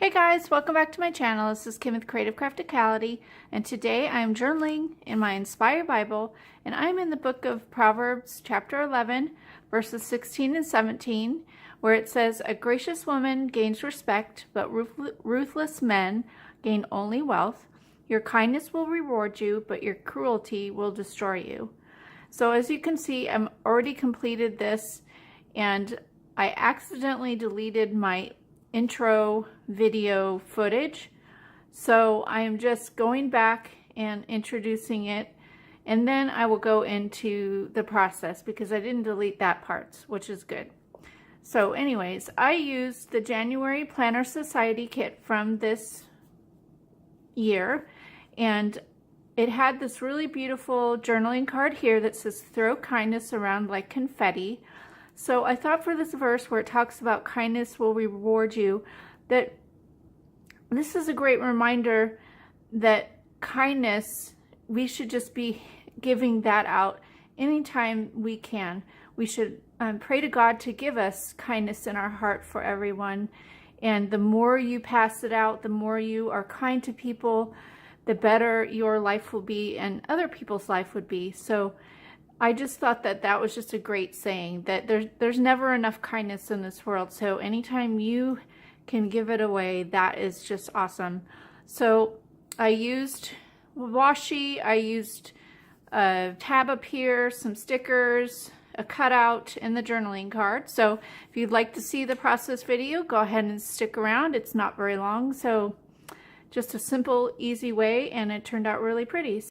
Hey guys, welcome back to my channel. This is Kim with Creative Crafticality, and today I am journaling in my Inspired Bible, and I'm in the book of Proverbs chapter 11 verses 16 and 17, where it says, "A gracious woman gains respect, but ruthless men gain only wealth. Your kindness will reward you, but your cruelty will destroy you." So as you can see, I'm already completed this, and I accidentally deleted my intro video footage, so I am just going back and introducing it, and then I will go into the process because I didn't delete that part, which is good. So anyways, I used the January Planner Society kit from this year, and it had this really beautiful journaling card here that says "Throw kindness around like confetti." So I thought for this verse where it talks about kindness will reward you, that this is a great reminder that kindness, we should just be giving that out anytime we can. We should pray to God to give us kindness in our heart for everyone. And the more you pass it out, the more you are kind to people, the better your life will be and other people's life would be. So I just thought that that was just a great saying, that there's never enough kindness in this world. So anytime you can give it away, that is just awesome. So I used washi, I used a tab up here, some stickers, a cutout, and the journaling card. So if you'd like to see the process video, go ahead and stick around. It's not very long, so just a simple, easy way, and it turned out really pretty.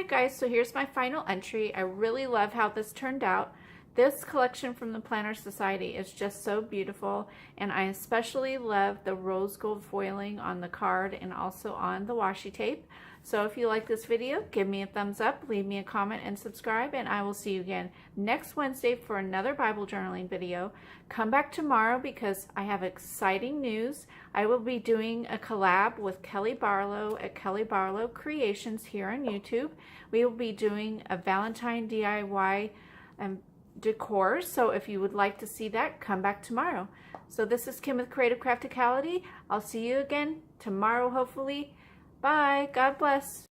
Guys, so here's my final entry. I really love how this turned out. This collection from the Planner Society is just so beautiful, and I especially love the rose gold foiling on the card and also on the washi tape. So if you like this video, give me a thumbs up, leave me a comment, and subscribe, and I will see you again next Wednesday for another Bible journaling video. Come back tomorrow because I have exciting news. I will be doing a collab with Kelly Barlow at Kelly Barlow Creations here on YouTube. We will be doing a Valentine DIY decor, so if you would like to see that, come back tomorrow. So this is Kim with Creative Crafticality. I'll see you again tomorrow, hopefully. Bye. God bless.